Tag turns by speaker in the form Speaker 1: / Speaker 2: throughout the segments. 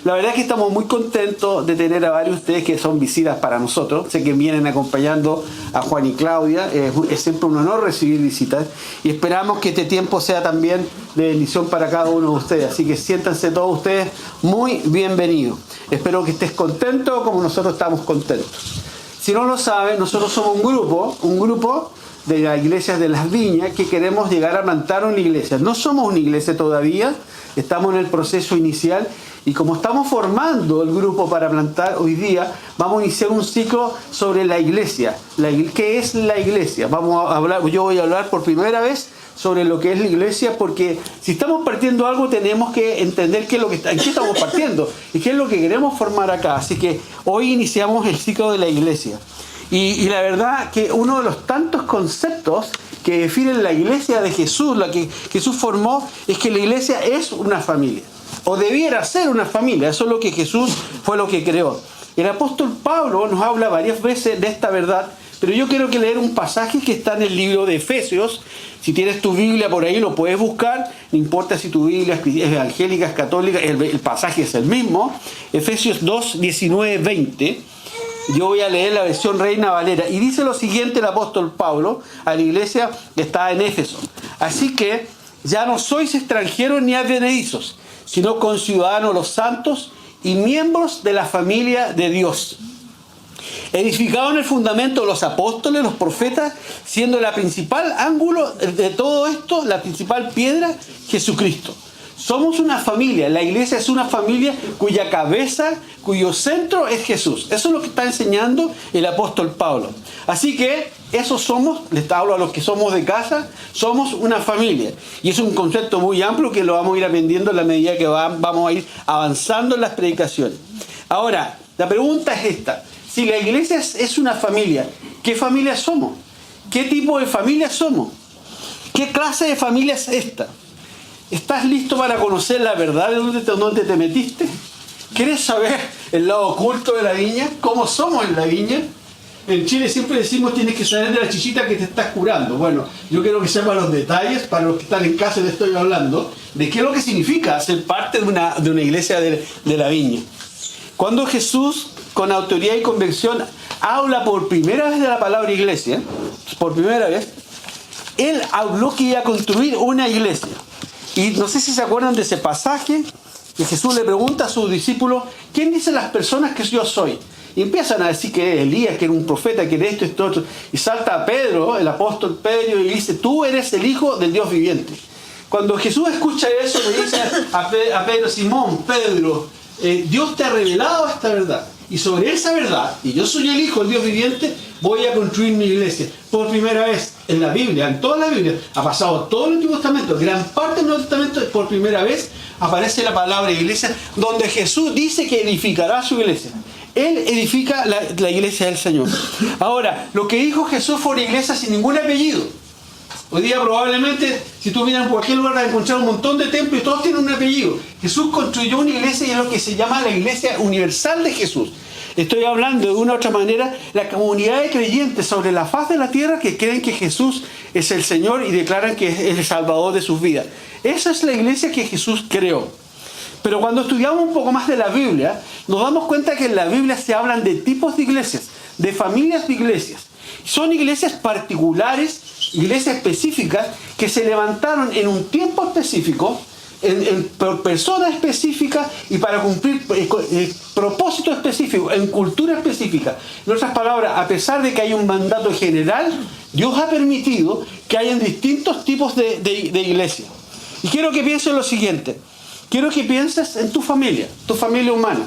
Speaker 1: La verdad es que estamos muy contentos de tener a varios de ustedes que son visitas para nosotros. Sé que vienen acompañando a Juan y Claudia. Es siempre un honor recibir visitas. Y esperamos que este tiempo sea también de bendición para cada uno de ustedes. Así que siéntanse todos ustedes muy bienvenidos. Espero que estés contento como nosotros estamos contentos. Si no lo saben, nosotros somos un grupo de las iglesias de Las Viñas que queremos llegar a plantar una iglesia. No somos una iglesia todavía, estamos en el proceso inicial y como estamos formando el grupo para plantar hoy día, vamos a iniciar un ciclo sobre la iglesia. ¿Qué es la iglesia? Yo voy a hablar por primera vez sobre lo que es la iglesia, porque si estamos partiendo algo tenemos que entender en qué estamos partiendo y qué es lo que queremos formar acá. Así que hoy iniciamos el ciclo de la iglesia. Y la verdad que uno de los tantos conceptos que definen la iglesia de Jesús, la que Jesús formó, es que la iglesia es una familia, o debiera ser una familia. Eso es lo que Jesús fue lo que creó. El apóstol Pablo nos habla varias veces de esta verdad, pero yo quiero leer un pasaje que está en el libro de Efesios. Si tienes tu Biblia por ahí lo puedes buscar, no importa si tu Biblia es evangélica, es católica, el pasaje es el mismo. Efesios 2, 19, 20. Yo voy a leer la versión Reina Valera. Y dice lo siguiente el apóstol Pablo a la iglesia que está en Éfeso. Así que ya no sois extranjeros ni advenedizos, sino conciudadanos los santos y miembros de la familia de Dios. Edificado en el fundamento de los apóstoles, los profetas, siendo la principal ángulo de todo esto, la principal piedra, Jesucristo. Somos una familia, la iglesia es una familia cuya cabeza, cuyo centro es Jesús. Eso es lo que está enseñando el apóstol Pablo. Así que eso somos, les hablo a los que somos de casa, somos una familia. Y es un concepto muy amplio que lo vamos a ir aprendiendo en la medida que vamos a ir avanzando en las predicaciones. Ahora, la pregunta es esta. Si la iglesia es una familia, ¿qué familia somos? ¿Qué tipo de familia somos? ¿Qué clase de familia es esta? ¿Estás listo para conocer la verdad de dónde te metiste? ¿Quieres saber el lado oculto de la viña? ¿Cómo somos en la viña? En Chile siempre decimos tienes que saber de la chichita que te estás curando. Bueno, yo quiero que sepan los detalles, para los que están en casa les estoy hablando, de qué es lo que significa ser parte de una iglesia de la viña. Cuando Jesús, con autoridad y convicción, habla por primera vez de la palabra iglesia, por primera vez, Él habló que iba a construir una iglesia. Y no sé si se acuerdan de ese pasaje que Jesús le pregunta a sus discípulos, ¿quién dicen las personas que yo soy? Y empiezan a decir que es Elías, que era un profeta, que era esto, otro. Y salta a Pedro, el apóstol Pedro, y dice, tú eres el Hijo del Dios viviente. Cuando Jesús escucha eso, le dice a Pedro, Simón, Pedro, Dios te ha revelado esta verdad. Y sobre esa verdad, y yo soy el Hijo del Dios viviente, voy a construir mi iglesia. Por primera vez en la Biblia, en toda la Biblia, ha pasado todo el Antiguo Testamento, gran parte del Nuevo Testamento, por primera vez aparece la palabra iglesia, donde Jesús dice que edificará su iglesia. Él edifica la iglesia del Señor. Ahora, lo que dijo Jesús fue una iglesia sin ningún apellido. Hoy día probablemente, si tú miras en cualquier lugar, vas a encontrar un montón de templos y todos tienen un apellido. Jesús construyó una iglesia y es lo que se llama la iglesia universal de Jesús. Estoy hablando de una u otra manera, la comunidad de creyentes sobre la faz de la tierra que creen que Jesús es el Señor y declaran que es el Salvador de sus vidas. Esa es la iglesia que Jesús creó. Pero cuando estudiamos un poco más de la Biblia, nos damos cuenta que en la Biblia se hablan de tipos de iglesias, de familias de iglesias. Son iglesias particulares, iglesias específicas que se levantaron en un tiempo específico, por personas específicas y para cumplir propósitos específicos, en cultura específica. En otras palabras, a pesar de que hay un mandato general, Dios ha permitido que hayan distintos tipos de iglesias. Y quiero que pienses lo siguiente. Quiero que pienses en tu familia humana.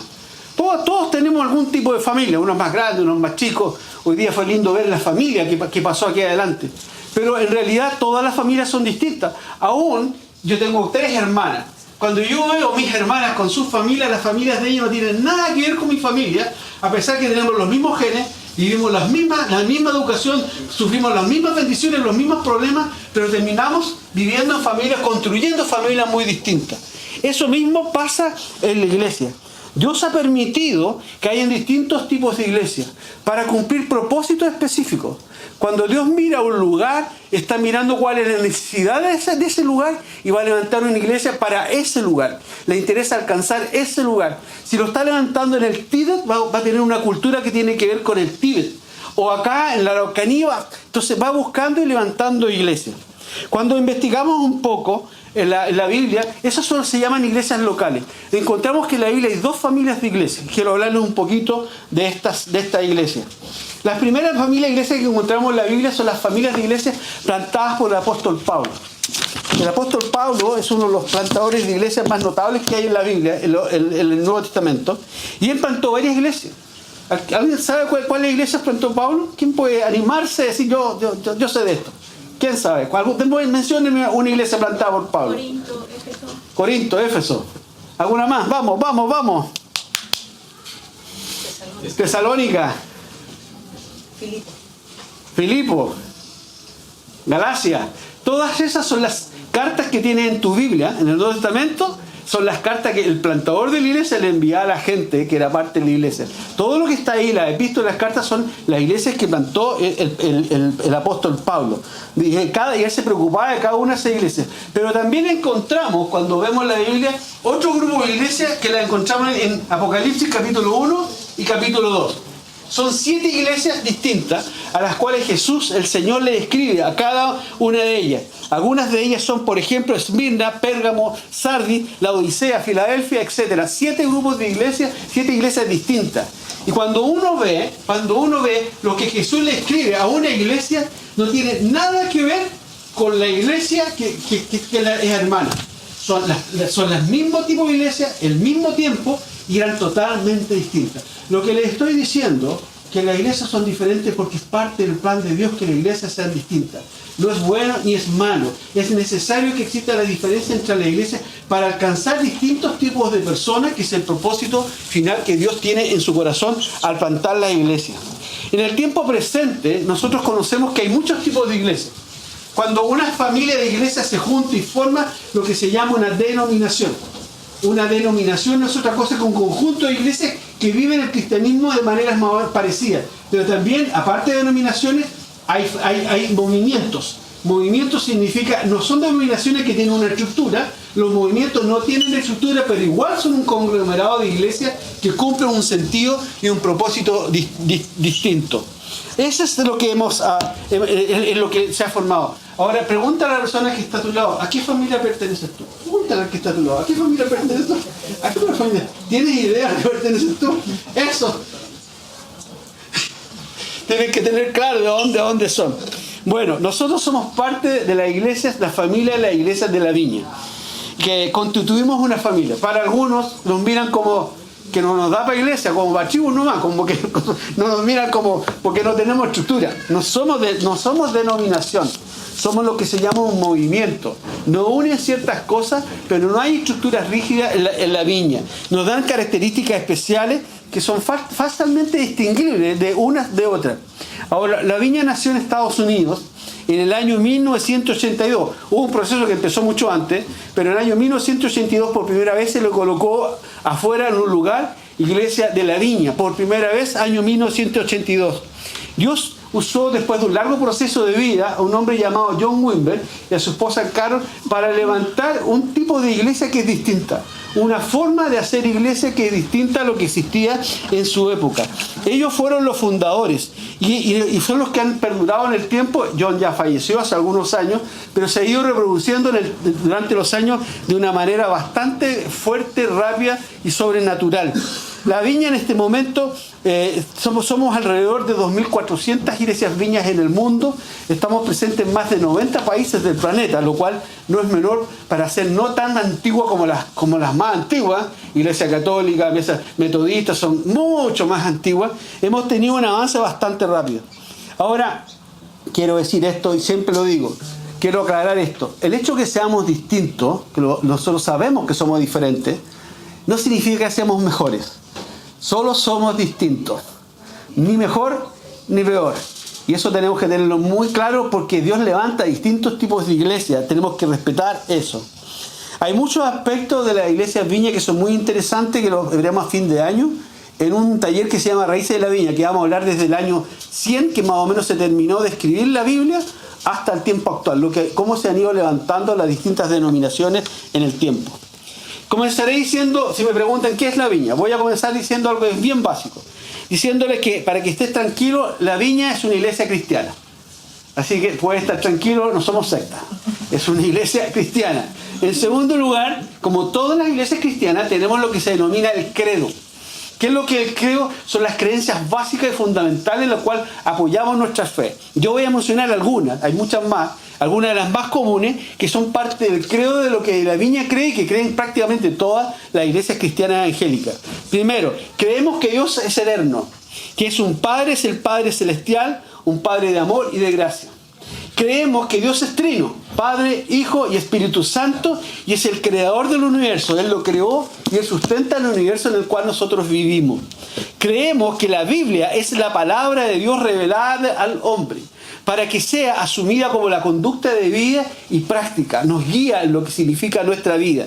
Speaker 1: Todos tenemos algún tipo de familia, unos más grandes, unos más chicos. Hoy día fue lindo ver la familia que pasó aquí adelante. Pero en realidad todas las familias son distintas. Aún yo tengo 3 hermanas. Cuando yo veo a mis hermanas con sus familias, las familias de ellas no tienen nada que ver con mi familia, a pesar que tenemos los mismos genes, vivimos la misma educación, sufrimos las mismas bendiciones, los mismos problemas, pero terminamos viviendo en familias, construyendo familias muy distintas. Eso mismo pasa en la iglesia. Dios ha permitido que hayan distintos tipos de iglesias para cumplir propósitos específicos. Cuando Dios mira un lugar, está mirando cuál es la necesidad de ese lugar y va a levantar una iglesia para ese lugar. Le interesa alcanzar ese lugar. Si lo está levantando en el Tíbet, va a tener una cultura que tiene que ver con el Tíbet. O acá en la Araucanía, entonces va buscando y levantando iglesias. Cuando investigamos un poco en la Biblia, esas se llaman iglesias locales. Encontramos que en la Biblia hay dos familias de iglesias. Quiero hablarles un poquito de estas iglesias. Las primeras familias de iglesias que encontramos en la Biblia son las familias de iglesias plantadas por el apóstol Pablo. El apóstol Pablo es uno de los plantadores de iglesias más notables que hay en la Biblia, en el Nuevo Testamento, y él plantó varias iglesias. ¿Alguien sabe cuáles iglesias plantó Pablo? ¿Quién puede animarse a decir yo sé de esto? ¿Quién sabe? Menciónenme una iglesia plantada por Pablo. Corinto, Éfeso. ¿Alguna más? Vamos. Tesalónica. Filipo. Galacia. Todas esas son las cartas que tienes en tu Biblia, en el Nuevo Testamento. Son las cartas que el plantador de la iglesia le enviaba a la gente que era parte de la iglesia. Todo lo que está ahí, las epístolas, las cartas, son las iglesias que plantó el apóstol Pablo. Y él se preocupaba de cada una de esas iglesias. Pero también encontramos, cuando vemos la Biblia, otro grupo de iglesias que la encontramos en Apocalipsis capítulo 1 y capítulo 2. Son 7 iglesias distintas a las cuales Jesús, el Señor, le escribe a cada una de ellas. Algunas de ellas son, por ejemplo, Esmirna, Pérgamo, Sardis, Laodicea, Filadelfia, etc. 7 grupos de iglesias, 7 iglesias distintas. Y cuando uno ve lo que Jesús le escribe a una iglesia, no tiene nada que ver con la iglesia que es hermana. Son los mismos tipos de iglesias, el mismo tiempo, y eran totalmente distintas. Lo que les estoy diciendo, que las iglesias son diferentes porque es parte del plan de Dios que las iglesias sean distintas. No es bueno ni es malo. Es necesario que exista la diferencia entre las iglesias para alcanzar distintos tipos de personas, que es el propósito final que Dios tiene en su corazón al plantar las iglesias. En el tiempo presente, nosotros conocemos que hay muchos tipos de iglesias. Cuando una familia de iglesias se junta y forma lo que se llama una denominación. Una denominación no es otra cosa que un conjunto de iglesias que viven el cristianismo de maneras más parecidas. Pero también, aparte de denominaciones, hay movimientos. Movimientos significa, no son denominaciones que tienen una estructura, los movimientos no tienen estructura, pero igual son un conglomerado de iglesias que cumplen un sentido y un propósito distinto. Eso es lo que lo que se ha formado. Ahora, pregúntale a la persona que está a tu lado, ¿a qué familia perteneces tú? Pregúntale al que está a tu lado, ¿a qué familia perteneces tú? ¿A qué familia? ¿Tienes idea de qué perteneces tú? Eso. Tienes que tener claro de dónde son. Bueno, nosotros somos parte de las iglesias, la familia de las iglesias de la Viña, que constituimos una familia. Para algunos nos miran como que no nos da para iglesia, como bachivos nomás, como que no nos miran como porque no tenemos estructura. No somos denominación, somos lo que se llama un movimiento. Nos unen ciertas cosas, pero no hay estructuras rígidas en la Viña. Nos dan características especiales que son fácilmente distinguibles de unas de otras. Ahora, la Viña nació en Estados Unidos en el año 1982. Hubo un proceso que empezó mucho antes, pero en el año 1982 por primera vez se lo colocó afuera en un lugar, Iglesia de la Viña, por primera vez, año 1982. Dios usó, después de un largo proceso de vida, a un hombre llamado John Wimber y a su esposa Carol para levantar un tipo de iglesia que es distinta. Una forma de hacer iglesia que es distinta a lo que existía en su época. Ellos fueron los fundadores y son los que han perdurado en el tiempo. John ya falleció hace algunos años, pero se ha ido reproduciendo durante los años de una manera bastante fuerte, rápida y sobrenatural. La Viña en este momento, somos alrededor de 2.400 iglesias viñas en el mundo. Estamos presentes en más de 90 países del planeta, lo cual no es menor para ser no tan antigua como las más antiguas. Iglesia católica, iglesias metodistas son mucho más antiguas. Hemos tenido un avance bastante rápido. Ahora, quiero decir esto y siempre lo digo. Quiero aclarar esto. El hecho que seamos distintos, que nosotros sabemos que somos diferentes, no significa que seamos mejores. Solo somos distintos, ni mejor ni peor. Y eso tenemos que tenerlo muy claro porque Dios levanta distintos tipos de iglesias. Tenemos que respetar eso. Hay muchos aspectos de la iglesia Viña que son muy interesantes, que los veremos a fin de año, en un taller que se llama Raíces de la Viña, que vamos a hablar desde el año 100, que más o menos se terminó de escribir la Biblia, hasta el tiempo actual, cómo se han ido levantando las distintas denominaciones en el tiempo. Comenzaré diciendo, si me preguntan qué es la viña, voy a comenzar diciendo algo bien básico, diciéndoles que, para que estés tranquilo, la viña es una iglesia cristiana. Así que puedes estar tranquilo, no somos secta, es una iglesia cristiana. En segundo lugar, como todas las iglesias cristianas, tenemos lo que se denomina el credo. ¿Qué es lo que el credo? Son las creencias básicas y fundamentales en las cuales apoyamos nuestra fe. Yo voy a mencionar algunas, hay muchas más, algunas de las más comunes, que son parte del credo de lo que la Viña cree y que creen prácticamente todas las iglesias cristianas evangélicas. Primero, creemos que Dios es eterno, que es el Padre celestial, un Padre de amor y de gracia. Creemos que Dios es trino, Padre, Hijo y Espíritu Santo, y es el creador del universo. Él lo creó y Él sustenta el universo en el cual nosotros vivimos. Creemos que la Biblia es la palabra de Dios revelada al hombre, para que sea asumida como la conducta de vida y práctica, nos guía en lo que significa nuestra vida.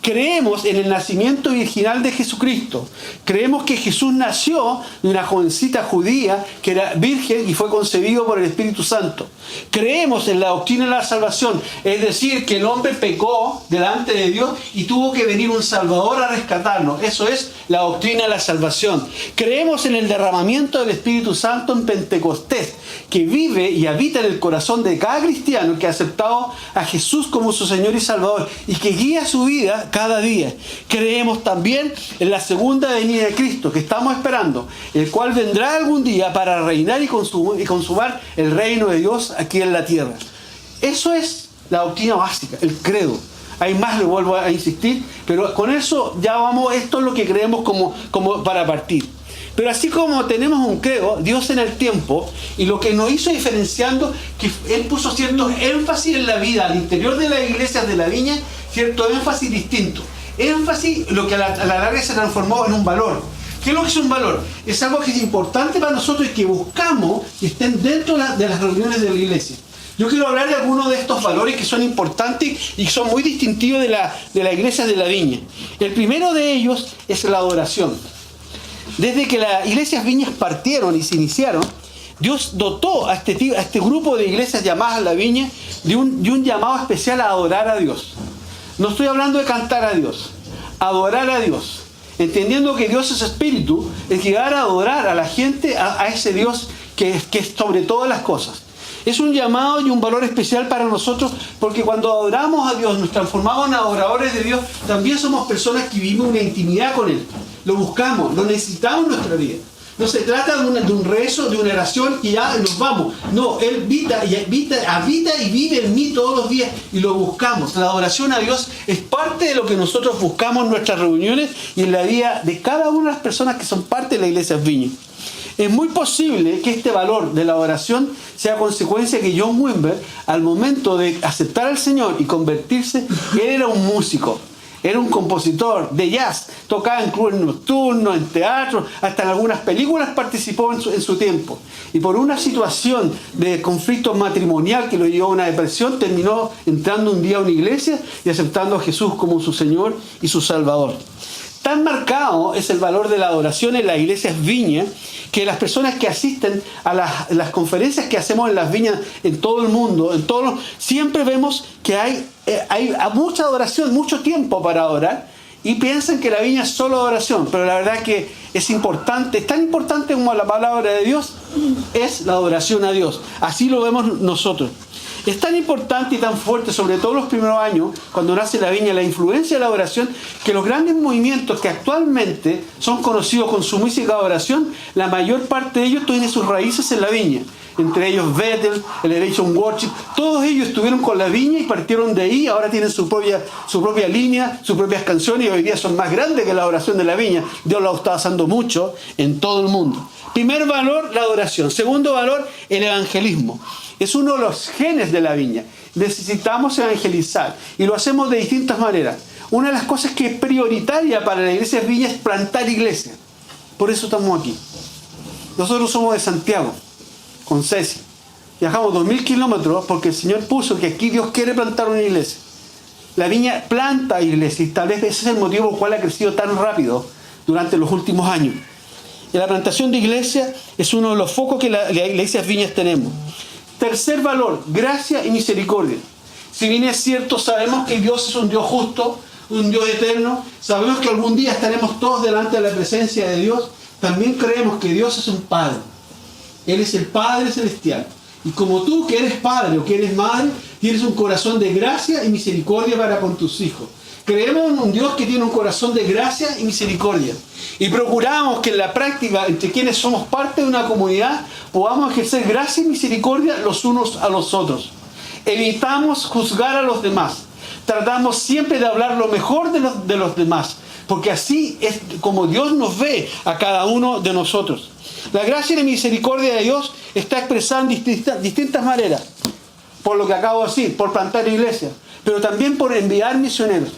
Speaker 1: Creemos en el nacimiento virginal de Jesucristo. Creemos que Jesús nació de una jovencita judía que era virgen y fue concebido por el Espíritu Santo. Creemos en la doctrina de la salvación, es decir, que el hombre pecó delante de Dios y tuvo que venir un Salvador a rescatarnos. Eso es la doctrina de la salvación. Creemos en el derramamiento del Espíritu Santo en Pentecostés, que vive y habita en el corazón de cada cristiano que ha aceptado a Jesús como su Señor y Salvador y que guía su vida cada día. Creemos también en la segunda venida de Cristo, que estamos esperando, el cual vendrá algún día para reinar y consumar el reino de Dios aquí en la tierra. Eso es la doctrina básica, el credo. Hay más, le vuelvo a insistir, pero con eso ya vamos, esto es lo que creemos como para partir. Pero así como tenemos un credo, Dios en el tiempo, y lo que nos hizo diferenciando, que Él puso cierto énfasis en la vida, al interior de las iglesias de la Viña, cierto énfasis distinto. Énfasis, lo que a la larga se transformó en un valor. ¿Qué es lo que es un valor? Es algo que es importante para nosotros y que buscamos que estén dentro de las reuniones de la iglesia. Yo quiero hablar de algunos de estos valores que son importantes y que son muy distintivos de la iglesia de la Viña. El primero de ellos es la adoración. Desde que las iglesias Viñas partieron y se iniciaron, Dios dotó a este grupo de iglesias llamadas la Viña de un llamado especial a adorar a Dios. No estoy hablando de cantar a Dios, adorar a Dios. Entendiendo que Dios es espíritu, es llegar a adorar a la gente, a ese Dios que es sobre todas las cosas. Es un llamado y un valor especial para nosotros, porque cuando adoramos a Dios, nos transformamos en adoradores de Dios, también somos personas que vivimos una intimidad con Él. Lo buscamos, lo necesitamos en nuestra vida. No se trata de un rezo, de una oración y ya nos vamos. No, Él habita y vive en mí todos los días y lo buscamos. La adoración a Dios es parte de lo que nosotros buscamos en nuestras reuniones y en la vida de cada una de las personas que son parte de la iglesia Viña. Es muy posible que este valor de la adoración sea consecuencia de que John Wimber, al momento de aceptar al Señor y convertirse, él era un músico. Era un compositor de jazz, tocaba en clubes nocturnos, en teatro, hasta en algunas películas participó en su tiempo. Y por una situación de conflicto matrimonial que lo llevó a una depresión, terminó entrando un día a una iglesia y aceptando a Jesús como su Señor y su Salvador. Tan marcado es el valor de la adoración en las iglesias Viña, que las personas que asisten a las conferencias que hacemos en las viñas en todo el mundo, siempre vemos que hay mucha adoración, mucho tiempo para adorar, y piensan que la viña es solo adoración, pero la verdad que es importante, es tan importante como la palabra de Dios, es la adoración a Dios. Así lo vemos nosotros. Es tan importante y tan fuerte, sobre todo los primeros años, cuando nace la Viña, la influencia de la adoración, que los grandes movimientos que actualmente son conocidos con su música de adoración, la mayor parte de ellos tienen sus raíces en la Viña. Entre ellos Bethel, Elevation Worship, todos ellos estuvieron con la Viña y partieron de ahí, ahora tienen su propia línea, sus propias canciones, y hoy día son más grandes que la adoración de la Viña. Dios la está usando mucho en todo el mundo. Primer valor, la adoración. Segundo valor, el evangelismo. Es uno de los genes de la Viña. Necesitamos evangelizar y lo hacemos de distintas maneras. Una de las cosas que es prioritaria para la iglesia Viña es plantar iglesias. Por eso estamos aquí. Nosotros somos de Santiago, con Ceci. Viajamos 2000 kilómetros porque el Señor puso que aquí Dios quiere plantar una iglesia. La viña planta iglesia y tal vez ese es el motivo por el cual ha crecido tan rápido durante los últimos años. Y la plantación de iglesia es uno de los focos que las iglesias viñas tenemos. Tercer valor, gracia y misericordia. Si bien es cierto, sabemos que Dios es un Dios justo, un Dios eterno, sabemos que algún día estaremos todos delante de la presencia de Dios, también creemos que Dios es un Padre. Él es el Padre celestial. Y como tú que eres padre o que eres madre, tienes un corazón de gracia y misericordia para con tus hijos. Creemos en un Dios que tiene un corazón de gracia y misericordia. Y procuramos que en la práctica, entre quienes somos parte de una comunidad, podamos ejercer gracia y misericordia los unos a los otros. Evitamos juzgar a los demás. Tratamos siempre de hablar lo mejor de los demás. Porque así es como Dios nos ve a cada uno de nosotros. La gracia y la misericordia de Dios está expresada en distintas maneras. Por lo que acabo de decir, por plantar iglesias, pero también por enviar misioneros.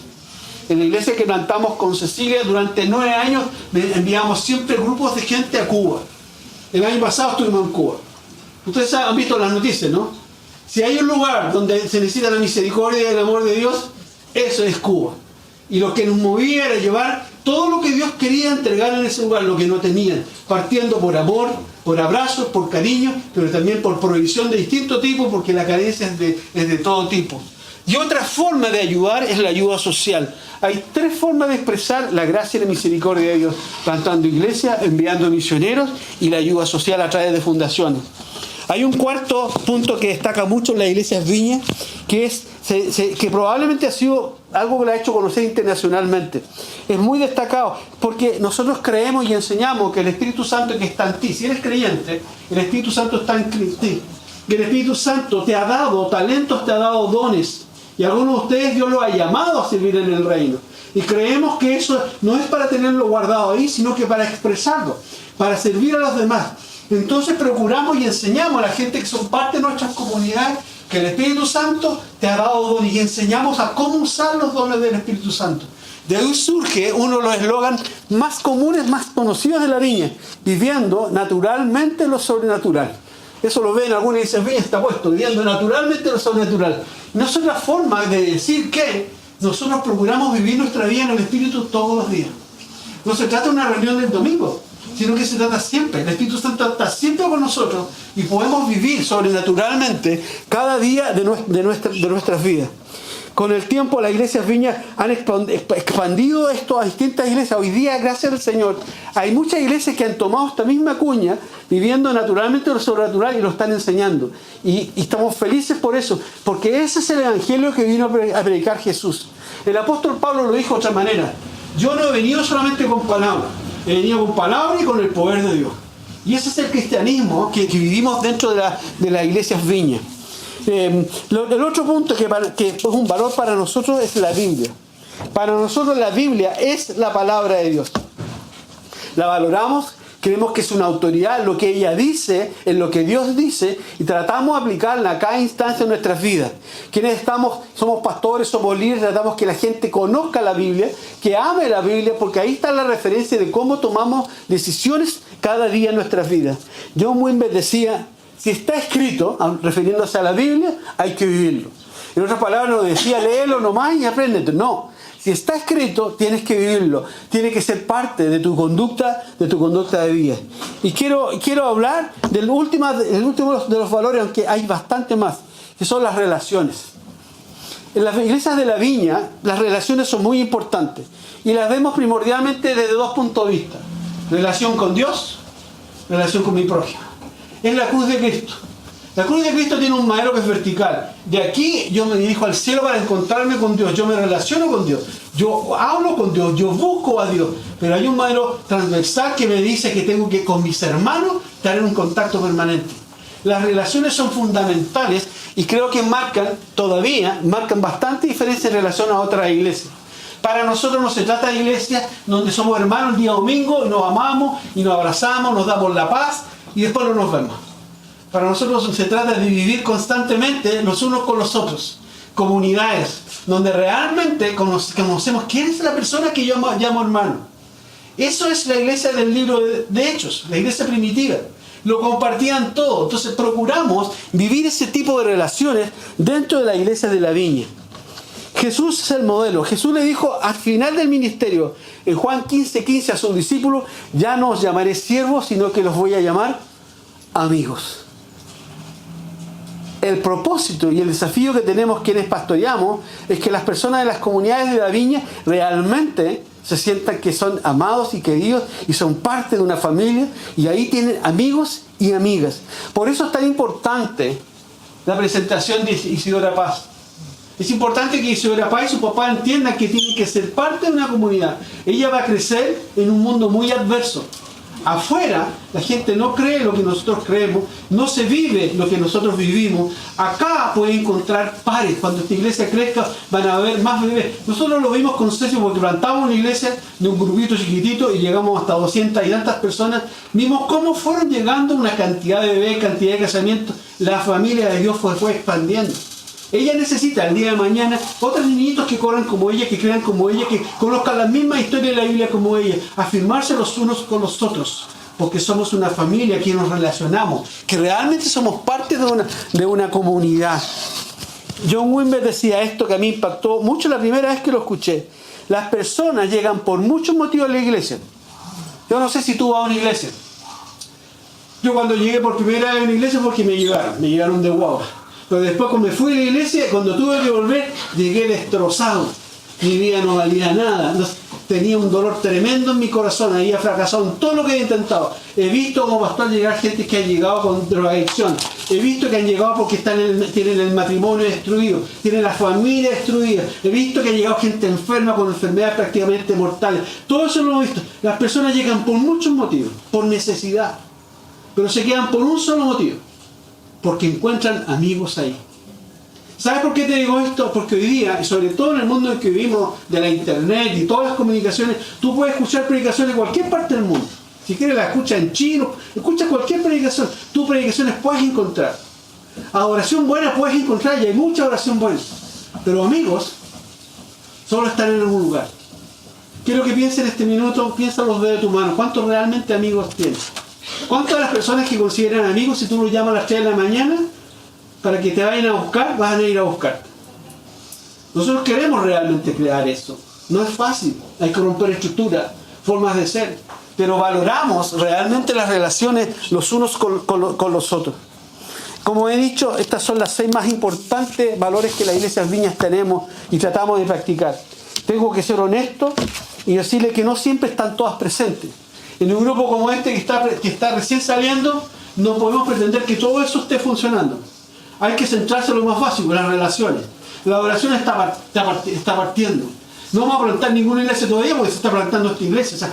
Speaker 1: En la iglesia que plantamos con Cecilia durante 9 años, enviamos siempre grupos de gente a Cuba. El año pasado estuvimos en Cuba. Ustedes han visto las noticias, ¿no? Si hay un lugar donde se necesita la misericordia y el amor de Dios, eso es Cuba. Y lo que nos movía era llevar todo lo que Dios quería entregar en ese lugar, lo que no tenían, partiendo por amor, por abrazos, por cariño, pero también por provisión de distinto tipo, porque la carencia es de todo tipo. Y otra forma de ayudar es la ayuda social. Hay 3 formas de expresar la gracia y la misericordia de Dios: plantando iglesias, enviando misioneros y la ayuda social a través de fundaciones. Hay un cuarto punto que destaca mucho en las iglesias viñas, que es que probablemente ha sido algo que la ha hecho conocer internacionalmente. Es muy destacado porque nosotros creemos y enseñamos que el Espíritu Santo que está en ti, si eres creyente, el Espíritu Santo está en ti. Que el Espíritu Santo te ha dado talentos, te ha dado dones. Y a algunos de ustedes Dios los ha llamado a servir en el reino. Y creemos que eso no es para tenerlo guardado ahí, sino que para expresarlo, para servir a los demás. Entonces procuramos y enseñamos a la gente que son parte de nuestras comunidades que el Espíritu Santo te ha dado dones y enseñamos a cómo usar los dones del Espíritu Santo. De ahí surge uno de los eslogans más comunes, más conocidos de la viña: viviendo naturalmente lo sobrenatural. Eso lo ven algunos y dicen, viña está puesto, viviendo naturalmente lo sobrenatural. No es otra forma de decir que nosotros procuramos vivir nuestra vida en el Espíritu todos los días. No se trata de una reunión del domingo, sino que se trata siempre. El Espíritu Santo está siempre con nosotros y podemos vivir sobrenaturalmente cada día de nuestras vidas. Con el tiempo las iglesias viñas han expandido esto a distintas iglesias. Hoy día, gracias al Señor, hay muchas iglesias que han tomado esta misma cuña, viviendo naturalmente lo sobrenatural, y lo están enseñando. Y estamos felices por eso, porque ese es el evangelio que vino a predicar Jesús. El apóstol Pablo lo dijo de otra manera: yo no he venido solamente con palabras, he venido con palabras y con el poder de Dios. Y ese es el cristianismo que vivimos dentro de las iglesias viñas. El otro punto que es un valor para nosotros es la Biblia. Para nosotros la Biblia es la palabra de Dios. La valoramos, creemos que es una autoridad, lo que ella dice, es lo que Dios dice, y tratamos de aplicarla a cada instancia de nuestras vidas. Quienes somos pastores, somos líderes, tratamos que la gente conozca la Biblia, que ame la Biblia, porque ahí está la referencia de cómo tomamos decisiones cada día en nuestras vidas. John Wimber decía: si está escrito, refiriéndose a la Biblia, hay que vivirlo. En otras palabras, no decía léelo nomás y apréndete. No, si está escrito, tienes que vivirlo. Tiene que ser parte de tu conducta de vida. Y quiero hablar del último de los valores, aunque hay bastante más, que son las relaciones. En las iglesias de la viña, las relaciones son muy importantes. Y las vemos primordialmente desde 2 puntos de vista: relación con Dios, relación con mi prójimo. Es la cruz de Cristo. La cruz de Cristo tiene un madero que es vertical. De aquí yo me dirijo al cielo para encontrarme con Dios. Yo me relaciono con Dios. Yo hablo con Dios. Yo busco a Dios. Pero hay un madero transversal que me dice que tengo que, con mis hermanos, estar en un contacto permanente. Las relaciones son fundamentales y creo que marcan bastante diferencia en relación a otras iglesias. Para nosotros no se trata de iglesias donde somos hermanos el día domingo y nos amamos y nos abrazamos, nos damos la paz y después no nos vemos. Para nosotros se trata de vivir constantemente los unos con los otros. Comunidades donde realmente conocemos quién es la persona que yo llamo hermano. Eso es la iglesia del libro de Hechos, la iglesia primitiva. Lo compartían todo. Entonces procuramos vivir ese tipo de relaciones dentro de la iglesia de la viña. Jesús es el modelo. Jesús le dijo al final del ministerio, en Juan 15:15 a sus discípulos, ya no os llamaré siervos, sino que los voy a llamar amigos. El propósito y el desafío que tenemos quienes pastoreamos es que las personas de las comunidades de la viña realmente se sientan que son amados y queridos y son parte de una familia, y ahí tienen amigos y amigas. Por eso es tan importante la presentación de Isidora Paz. Es importante que Isidora Paz y su papá entiendan que tienen que ser parte de una comunidad. Ella va a crecer en un mundo muy adverso. Afuera la gente no cree lo que nosotros creemos, no se vive lo que nosotros vivimos. Acá puede encontrar pares. Cuando esta iglesia crezca van a haber más bebés. Nosotros lo vimos con Cecil porque plantamos una iglesia de un grupito chiquitito y llegamos hasta 200 y tantas personas. Vimos cómo fueron llegando una cantidad de bebés, cantidad de casamientos. La familia de Dios fue expandiendo. Ella necesita el día de mañana otros niñitos que corran como ella, que crean como ella, que conozcan las mismas historias de la Biblia como ella, afirmarse los unos con los otros, porque somos una familia que nos relacionamos, que realmente somos parte de una comunidad. John Wimber decía esto que a mí impactó mucho la primera vez que lo escuché. Las personas llegan por muchos motivos a la iglesia. Yo no sé si tú vas a una iglesia. Yo cuando llegué por primera vez a una iglesia fue porque me llegaron de guagua. Pero después cuando me fui a la iglesia, cuando tuve que volver, llegué destrozado. Mi vida no valía nada. Tenía un dolor tremendo en mi corazón. Había fracasado en todo lo que había intentado. He visto como pastor llegar gente que ha llegado con drogadicción. He visto que han llegado porque tienen el matrimonio destruido. Tienen la familia destruida. He visto que ha llegado gente enferma con enfermedades prácticamente mortales. Todo eso lo he visto. Las personas llegan por muchos motivos. Por necesidad. Pero se quedan por un solo motivo. Porque encuentran amigos ahí. ¿Sabes por qué te digo esto? Porque hoy día, y sobre todo en el mundo en que vivimos, de la internet y todas las comunicaciones, tú puedes escuchar predicaciones en cualquier parte del mundo. Si quieres la escucha en chino, escucha cualquier predicación. Tú predicaciones puedes encontrar. Adoración buena puedes encontrar, y hay mucha oración buena. Pero amigos, solo están en algún lugar. Quiero que pienses en este minuto, piensa los dedos de tu mano. ¿Cuántos realmente amigos tienes? ¿Cuántas de las personas que consideran amigos, si tú los llamas a las 3 de la mañana para que te vayan a buscar, van a ir a buscar? Nosotros queremos realmente crear eso. No es fácil. Hay que romper estructuras, formas de ser. Pero valoramos realmente las relaciones los unos con los otros. Como he dicho, estas son las 6 más importantes valores que las iglesias Viñas tenemos y tratamos de practicar. Tengo que ser honesto y decirle que no siempre están todas presentes. En un grupo como este que está recién saliendo, no podemos pretender que todo eso esté funcionando. Hay que centrarse en lo más básico, las relaciones. La oración está partiendo. No vamos a plantar ninguna iglesia todavía porque se está plantando esta iglesia. O sea,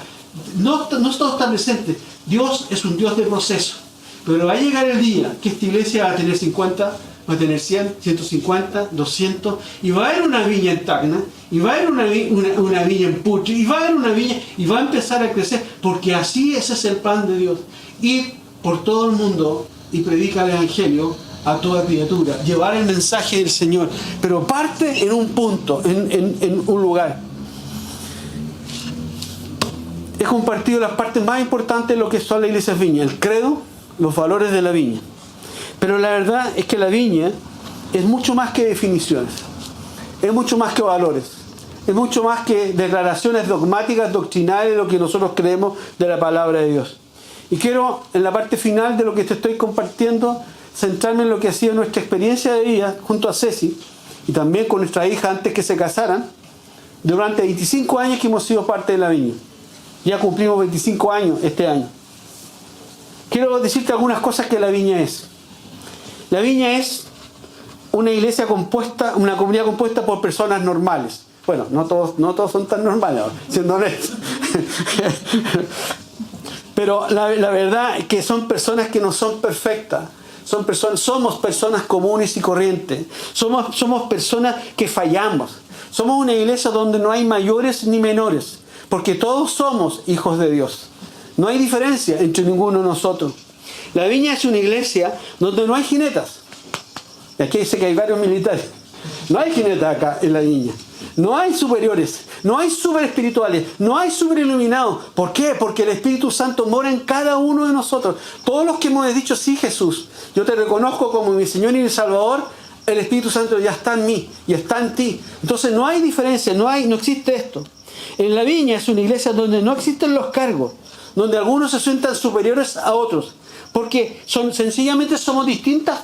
Speaker 1: no todo está presente. Dios es un Dios de proceso. Pero va a llegar el día que esta iglesia va a tener 50, va a tener 100, 150, 200, y va a haber una viña en Tacna, y va a haber una viña en Putre, y va a haber una viña, y va a empezar a crecer, porque así ese es el plan de Dios. Ir por todo el mundo y predicar el Evangelio a toda criatura, llevar el mensaje del Señor, pero parte en un punto, en un lugar. He compartido las partes más importantes de lo que son las iglesias Viña, el credo, los valores de la viña. Pero la verdad es que la viña es mucho más que definiciones, es mucho más que valores, es mucho más que declaraciones dogmáticas, doctrinales, de lo que nosotros creemos de la palabra de Dios. Y quiero, en la parte final de lo que te estoy compartiendo, centrarme en lo que ha sido nuestra experiencia de vida junto a Ceci y también con nuestra hija antes que se casaran, durante 25 años que hemos sido parte de la viña. Ya cumplimos 25 años este año. Quiero decirte algunas cosas que la viña es. La viña es una iglesia compuesta, una comunidad compuesta por personas normales. Bueno, no todos son tan normales, siendo honestos. Pero la verdad es que son personas que no son perfectas. Somos personas comunes y corrientes. Somos personas que fallamos. Somos una iglesia donde no hay mayores ni menores, porque todos somos hijos de Dios. No hay diferencia entre ninguno de nosotros. La viña es una iglesia donde no hay jinetas. Y aquí dice que hay varios militares. No hay jinetas acá en la viña. No hay superiores. No hay super espirituales. No hay super iluminados. ¿Por qué? Porque el Espíritu Santo mora en cada uno de nosotros. Todos los que hemos dicho, sí, Jesús, yo te reconozco como mi Señor y mi Salvador, el Espíritu Santo ya está en mí y está en ti. Entonces no hay diferencia, no existe esto. En la viña es una iglesia donde no existen los cargos, donde algunos se sientan superiores a otros, porque sencillamente somos distintas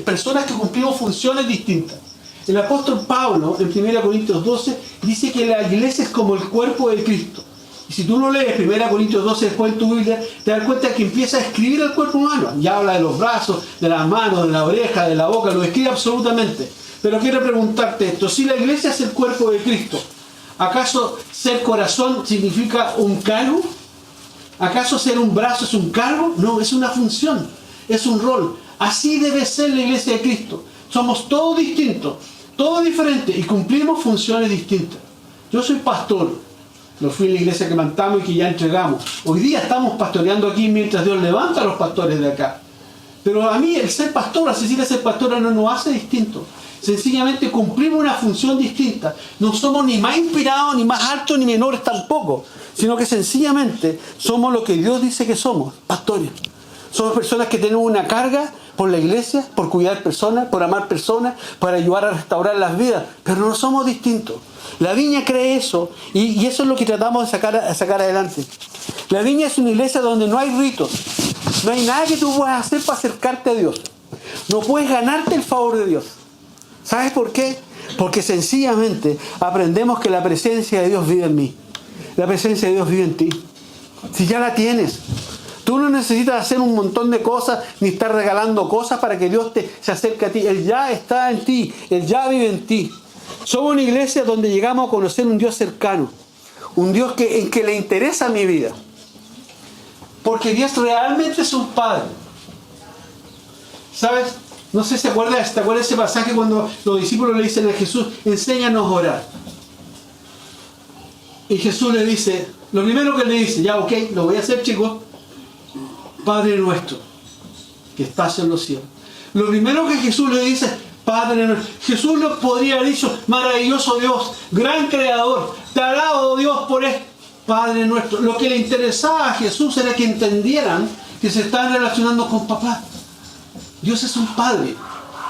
Speaker 1: personas que cumplimos funciones distintas. El apóstol Pablo, en 1 Corintios 12, dice que la iglesia es como el cuerpo de Cristo. Y si tú lo lees 1 Corintios 12 después en tu Biblia, te das cuenta que empieza a escribir el cuerpo humano. Ya habla de los brazos, de las manos, de la oreja, de la boca, lo describe absolutamente. Pero quiero preguntarte esto, si la iglesia es el cuerpo de Cristo, ¿acaso ser corazón significa un cargo? ¿Acaso ser un brazo es un cargo? No, es una función, es un rol. Así debe ser la iglesia de Cristo. Somos todos distintos, todos diferentes y cumplimos funciones distintas. Yo soy pastor, lo fui en la iglesia que plantamos y que ya entregamos. Hoy día estamos pastoreando aquí mientras Dios levanta a los pastores de acá. Pero a mí el ser pastor, la Cecilia ser pastora no nos hace distintos. Sencillamente cumplimos una función distinta. No somos ni más inspirados, ni más altos, ni menores tampoco. Sino que sencillamente somos lo que Dios dice que somos, pastores. Somos personas que tenemos una carga por la iglesia, por cuidar personas, por amar personas, para ayudar a restaurar las vidas. Pero no somos distintos. La viña cree eso y eso es lo que tratamos de sacar adelante. La viña es una iglesia donde no hay ritos. No hay nada que tú puedas hacer para acercarte a Dios. No puedes ganarte el favor de Dios. ¿Sabes por qué? Porque sencillamente aprendemos que la presencia de Dios vive en mí. La presencia de Dios vive en ti. Si ya la tienes. Tú no necesitas hacer un montón de cosas ni estar regalando cosas para que Dios se acerque a ti. Él ya está en ti. Él ya vive en ti. Somos una iglesia donde llegamos a conocer un Dios cercano. Un Dios en que le interesa mi vida. Porque Dios realmente es un Padre. ¿Sabes? No sé si te acuerdas ese pasaje cuando los discípulos le dicen a Jesús, enséñanos a orar. Y Jesús le dice, lo primero que le dice, ya ok, lo voy a hacer chicos, Padre nuestro, que estás en los cielos. Lo primero que Jesús le dice, Padre nuestro. Jesús lo podría haber dicho, maravilloso Dios, gran creador, te alabo Dios por esto, Padre nuestro. Lo que le interesaba a Jesús era que entendieran que se estaban relacionando con papá. Dios es un Padre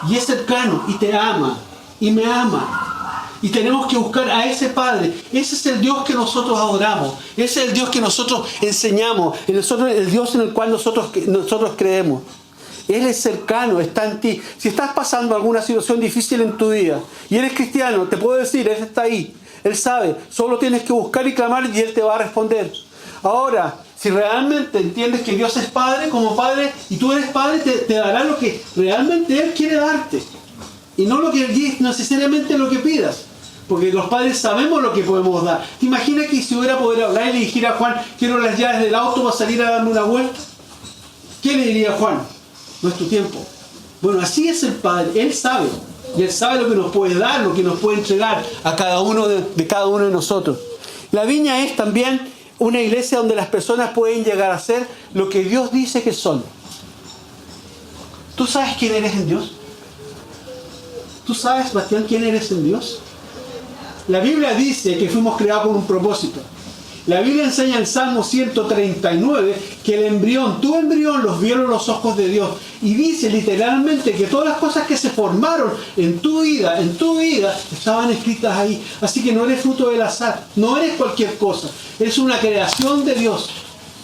Speaker 1: y es cercano y te ama y me ama. Y tenemos que buscar a ese Padre. Ese es el Dios que nosotros adoramos. Ese es el Dios que nosotros enseñamos. El Dios en el cual nosotros creemos. Él es cercano, está en ti. Si estás pasando alguna situación difícil en tu vida y eres cristiano, te puedo decir, Él está ahí. Él sabe. Solo tienes que buscar y clamar y Él te va a responder. Ahora, si realmente entiendes que Dios es Padre, como Padre, y tú eres Padre, te dará lo que realmente Él quiere darte. Y no lo que necesariamente lo que pidas. Porque los padres sabemos lo que podemos dar. ¿Te imaginas que si hubiera poder hablar y le dijera a Juan, quiero las llaves del auto para salir a darme una vuelta? ¿Qué le diría a Juan? No es tu tiempo. Bueno, así es el Padre. Él sabe. Y Él sabe lo que nos puede dar, lo que nos puede entregar a cada uno de cada uno de nosotros. La viña es también una iglesia donde las personas pueden llegar a ser lo que Dios dice que son. ¿Tú sabes quién eres en Dios? ¿Tú sabes, Bastián, quién eres en Dios? La Biblia dice que fuimos creados con un propósito. La Biblia enseña en Salmo 139 que el embrión, tu embrión, los vieron los ojos de Dios. Y dice literalmente que todas las cosas que se formaron en tu vida, estaban escritas ahí. Así que no eres fruto del azar, no eres cualquier cosa. Eres una creación de Dios.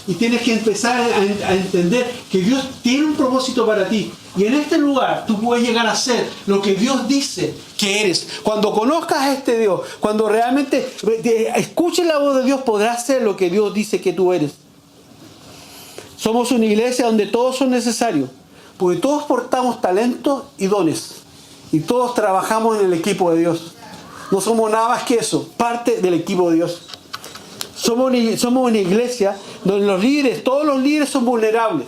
Speaker 1: Y tienes que empezar a entender que Dios tiene un propósito para ti. Y en este lugar tú puedes llegar a ser lo que Dios dice que eres. Cuando conozcas a este Dios, cuando realmente escuches la voz de Dios, podrás ser lo que Dios dice que tú eres. Somos una iglesia donde todos son necesarios. Porque todos portamos talentos y dones. Y todos trabajamos en el equipo de Dios. No somos nada más que eso, parte del equipo de Dios. Somos una iglesia donde todos los líderes son vulnerables.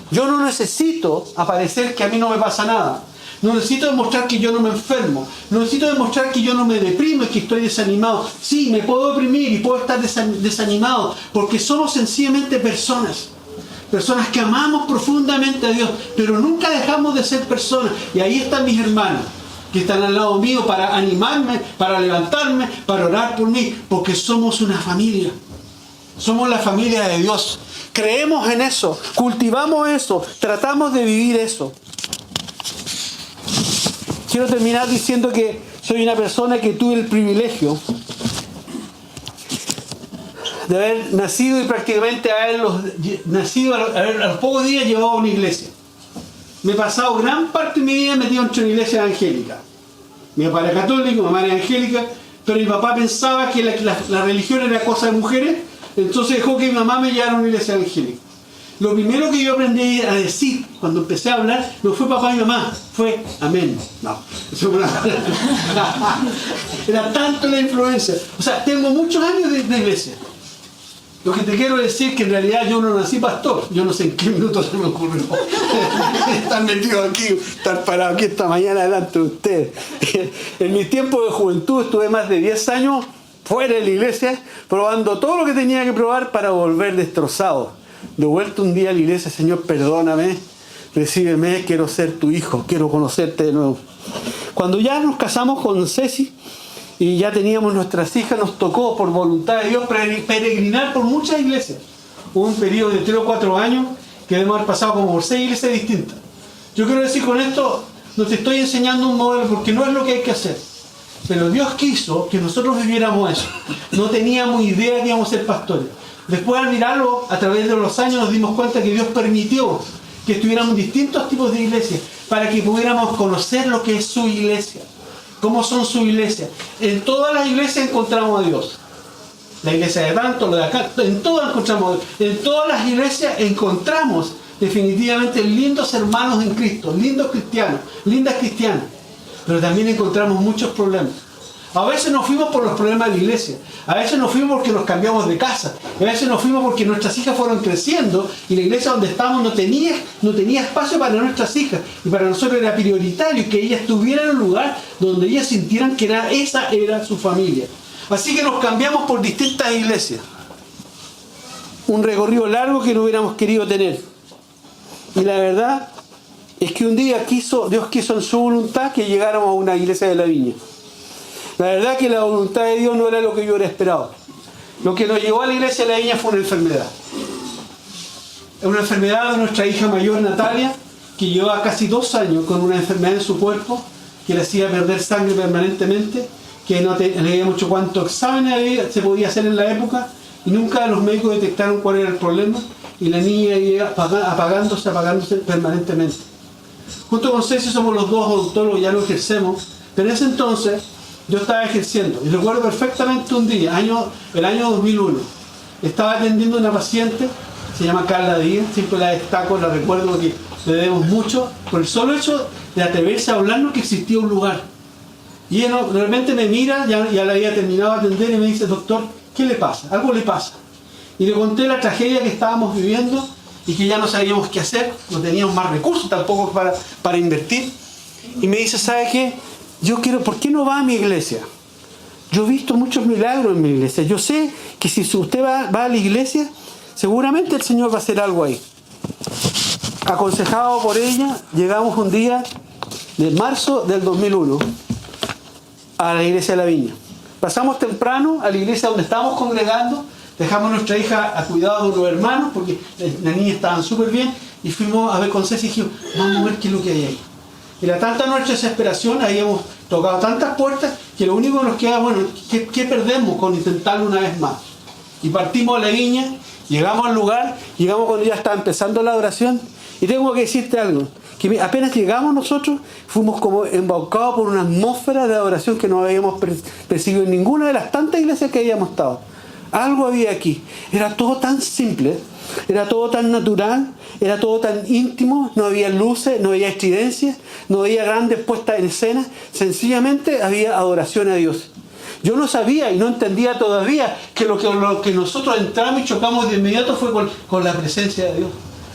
Speaker 1: Yo no necesito aparecer que a mí no me pasa nada. No necesito demostrar que yo no me enfermo. No necesito demostrar que yo no me deprimo y que estoy desanimado. Sí, me puedo deprimir y puedo estar desanimado porque somos sencillamente personas. Personas que amamos profundamente a Dios, pero nunca dejamos de ser personas. Y ahí están mis hermanos, que están al lado mío para animarme, para levantarme, para orar por mí, porque somos una familia. Somos la familia de Dios. Creemos en eso, cultivamos eso, tratamos de vivir eso. quiero terminar diciendo que soy una persona que tuve el privilegio de haber nacido y prácticamente a los pocos días llevado a una iglesia. Me he pasado gran parte de mi vida metido entre una iglesia evangélica. Mi papá era católico, mi mamá era evangélica, pero mi papá pensaba que la religión era cosa de mujeres, entonces dejó que mi mamá me llevara a una iglesia evangélica. Lo primero que yo aprendí a decir cuando empecé a hablar no fue papá y mamá, fue amén. No, eso fue era tanto la influencia. O sea, tengo muchos años de iglesia. Lo que te quiero decir es que en realidad yo no nací pastor. Yo no sé en qué minuto se me ocurrió estar metido aquí, estar parado aquí esta mañana delante de ustedes. En mi tiempo de juventud estuve más de 10 años fuera de la iglesia, probando todo lo que tenía que probar para volver destrozado. De vuelta un día a la iglesia, Señor, perdóname, recíbeme, quiero ser tu hijo, quiero conocerte de nuevo. Cuando ya nos casamos con Ceci y ya teníamos nuestras hijas, nos tocó por voluntad de Dios peregrinar por muchas iglesias. Hubo un periodo de 3 o 4 años que debemos haber pasado como por 6 iglesias distintas. Yo quiero decir con esto, no te estoy enseñando un modelo porque no es lo que hay que hacer. Pero Dios quiso que nosotros viviéramos eso. No teníamos idea que íbamos a ser pastores. Después al mirarlo a través de los años nos dimos cuenta que Dios permitió que estuviéramos en distintos tipos de iglesias para que pudiéramos conocer lo que es su iglesia, cómo son sus iglesias. En todas las iglesias encontramos a Dios. La iglesia de tanto, la de acá, en todas encontramos a Dios. En todas las iglesias encontramos definitivamente lindos hermanos en Cristo, lindos cristianos, lindas cristianas. Pero también encontramos muchos problemas. A veces nos fuimos por los problemas de la iglesia. A veces nos fuimos porque nos cambiamos de casa. A veces nos fuimos porque nuestras hijas fueron creciendo y la iglesia donde estábamos no tenía espacio para nuestras hijas. Y para nosotros era prioritario que ellas estuvieran en un lugar donde ellas sintieran que esa era su familia. Así que nos cambiamos por distintas iglesias. Un recorrido largo que no hubiéramos querido tener. Y la verdad es que un día Dios quiso en su voluntad que llegáramos a una iglesia de la Viña. La verdad que la voluntad de Dios no era lo que yo hubiera esperado. Lo que nos llevó a la iglesia de la Viña fue una enfermedad. Una enfermedad de nuestra hija mayor, Natalia, que llevaba casi 2 años con una enfermedad en su cuerpo, que le hacía perder sangre permanentemente, que no leía mucho cuántos exámenes se podía hacer en la época, y nunca los médicos detectaron cuál era el problema, y la niña iba apagándose permanentemente. Junto con Ceci somos los 2 odontólogos, ya lo ejercemos, pero en ese entonces yo estaba ejerciendo, y recuerdo perfectamente un día, el año 2001, estaba atendiendo a una paciente, se llama Carla Díaz, siempre la destaco, la recuerdo porque le debemos mucho, por el solo hecho de atreverse a hablarnos que existía un lugar. Y ella realmente me mira, ya la había terminado de atender y me dice, doctor, ¿qué le pasa? Algo le pasa. Y le conté la tragedia que estábamos viviendo y que ya no sabíamos qué hacer, no teníamos más recursos tampoco para invertir. Y me dice, ¿sabe qué? ¿Por qué no va a mi iglesia? Yo he visto muchos milagros en mi iglesia. Yo sé que si usted va a la iglesia, seguramente el Señor va a hacer algo ahí. Aconsejado por ella, llegamos un día de marzo del 2001 a la iglesia de la Viña. Pasamos temprano a la iglesia donde estábamos congregando, dejamos a nuestra hija a cuidado de los hermanos, porque las niñas estaban súper bien, y fuimos a ver con Ceci y dijimos, vamos a ver qué es lo que hay ahí. Era tanta nuestra desesperación, habíamos tocado tantas puertas, que lo único que nos queda, bueno, ¿qué perdemos con intentarlo una vez más? Y partimos a la Viña, llegamos al lugar, llegamos cuando ya estaba empezando la adoración, y tengo que decirte algo, que apenas llegamos nosotros, fuimos como embaucados por una atmósfera de adoración que no habíamos percibido en ninguna de las tantas iglesias que habíamos estado. Algo había aquí, era todo tan simple, era todo tan natural, era todo tan íntimo, no había luces, no había estridencias, no había grandes puestas en escena, sencillamente había adoración a Dios. Yo no sabía y no entendía todavía que lo que nosotros entramos y chocamos de inmediato fue con la presencia de Dios.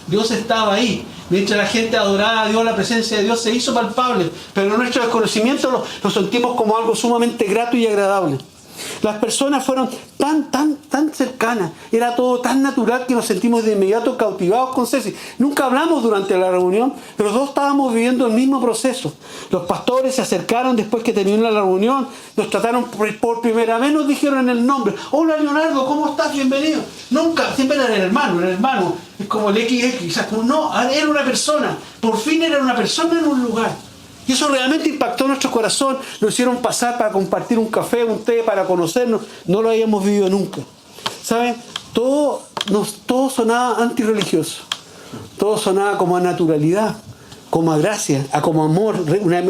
Speaker 1: Dios estaba ahí. Mientras la gente adoraba a Dios, la presencia de Dios se hizo palpable, pero nuestro desconocimiento lo sentimos como algo sumamente grato y agradable. Las personas fueron tan cercanas, era todo tan natural que nos sentimos de inmediato cautivados con Ceci. Nunca hablamos durante la reunión, pero los dos estábamos viviendo el mismo proceso. Los pastores se acercaron después que terminó la reunión, nos trataron por primera vez, nos dijeron el nombre. Hola Leonardo, ¿cómo estás? Bienvenido. Nunca, siempre era el hermano, es como el XX, quizás, no, era una persona, por fin era una persona en un lugar. Y eso realmente impactó nuestro corazón. Nos hicieron pasar para compartir un café, un té, para conocernos. No lo habíamos vivido nunca. ¿Saben? Todo sonaba antirreligioso. Todo sonaba como a naturalidad, como a gracia, como amor,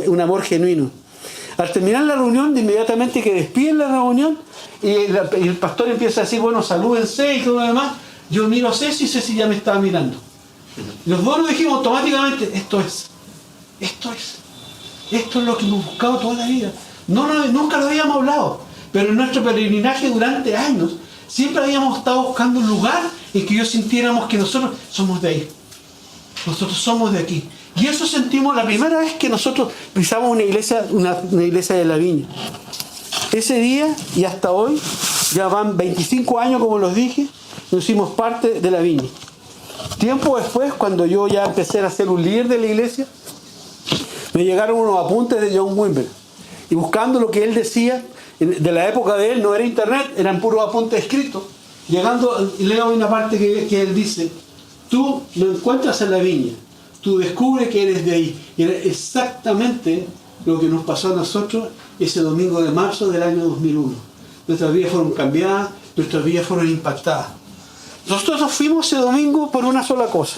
Speaker 1: un amor genuino. Al terminar la reunión, de inmediatamente que despiden la reunión, y el pastor empieza a decir, bueno, salúdense y todo lo demás. Yo miro a Ceci y Ceci ya me estaba mirando. Los dos nos dijimos automáticamente, esto es lo que hemos buscado toda la vida. Nunca lo habíamos hablado, pero en nuestro peregrinaje durante años siempre habíamos estado buscando un lugar en que yo sintiéramos que nosotros somos de ahí. Nosotros somos de aquí. Y eso sentimos la primera vez que nosotros pisamos una iglesia de la Viña. Ese día y hasta hoy, ya van 25 años, como los dije, nos hicimos parte de la Viña. Tiempo después, cuando yo ya empecé a ser un líder de la iglesia, me llegaron unos apuntes de John Wimber. Y buscando lo que él decía, de la época de él, no era internet, eran puros apuntes escritos. Llegando, leo una parte que él dice, tú lo encuentras en la Viña, tú descubres que eres de ahí. Y era exactamente lo que nos pasó a nosotros ese domingo de marzo del año 2001. Nuestras vidas fueron cambiadas, nuestras vidas fueron impactadas. Nosotros nos fuimos ese domingo por una sola cosa.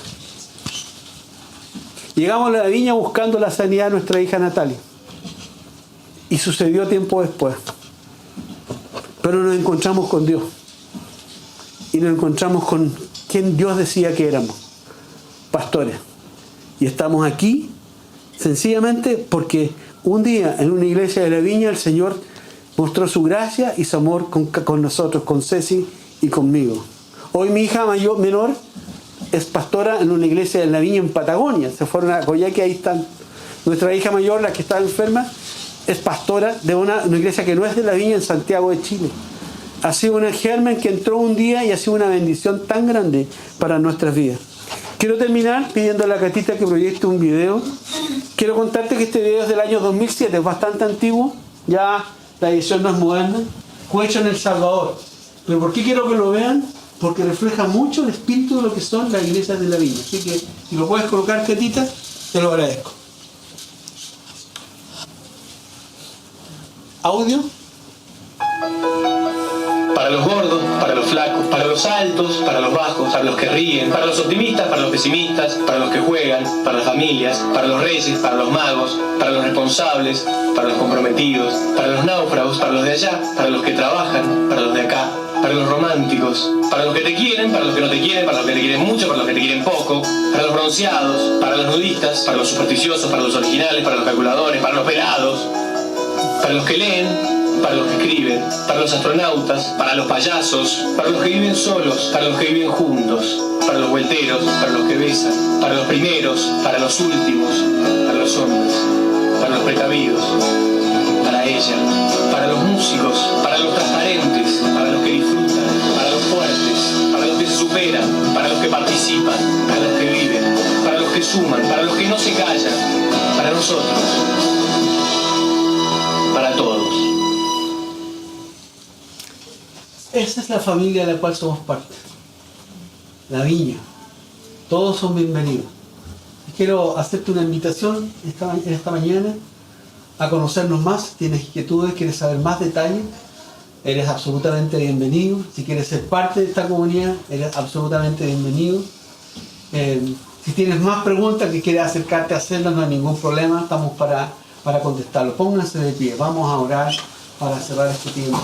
Speaker 1: Llegamos a la Viña buscando la sanidad de nuestra hija Natalia. Y sucedió tiempo después. Pero nos encontramos con Dios. Y nos encontramos con quien Dios decía que éramos. Pastores. Y estamos aquí sencillamente porque un día en una iglesia de la Viña el Señor mostró su gracia y su amor con nosotros, con Ceci y conmigo. Hoy mi hija menor es pastora en una iglesia de la Viña en Patagonia. Se fueron a Coyhaique, ahí están. Nuestra hija mayor, la que está enferma, es pastora de una iglesia que no es de la Viña en Santiago de Chile. Ha sido una germen que entró un día y ha sido una bendición tan grande para nuestras vidas. Quiero terminar pidiendo a la Catita que proyecte un video. Quiero contarte que este video es del año 2007, es bastante antiguo. Ya la edición no es moderna. Fue hecho en El Salvador. ¿Pero por qué quiero que lo vean? Porque refleja mucho el espíritu de lo que son las iglesias de la Viña. Así que si lo puedes colocar, Catita, te lo agradezco. Audio.
Speaker 2: Para los gordos, para los flacos, para los altos, para los bajos, para los que ríen, para los optimistas, para los pesimistas, para los que juegan, para las familias, para los reyes, para los magos, para los responsables, para los comprometidos, para los náufragos, para los de allá, para los que trabajan, para los de acá, para los románticos, para los que te quieren, para los que no te quieren, para los que te quieren mucho, para los que te quieren poco, para los bronceados, para los nudistas, para los supersticiosos, para los originales, para los calculadores, para los pelados, para los que leen, para los que escriben, para los astronautas, para los payasos, para los que viven solos, para los que viven juntos, para los vuelteros, para los que besan, para los primeros, para los últimos, para los hombres, para los precavidos, para ella, para los músicos, para los transparentes, para los que disfrutan, para los fuertes, para los que se superan, para los que participan, para los que viven, para los que suman, para los que no se callan, para nosotros, para todos.
Speaker 1: Esa es la familia de la cual somos parte. La Viña. Todos son bienvenidos. Y quiero hacerte una invitación esta mañana a conocernos más. Tienes inquietudes, quieres saber más detalles, eres absolutamente bienvenido. Si quieres ser parte de esta comunidad, eres absolutamente bienvenido. Si tienes más preguntas que quieres acercarte a hacerlas, no hay ningún problema. Estamos para contestarlo. Pónganse de pie. Vamos a orar para cerrar este tiempo.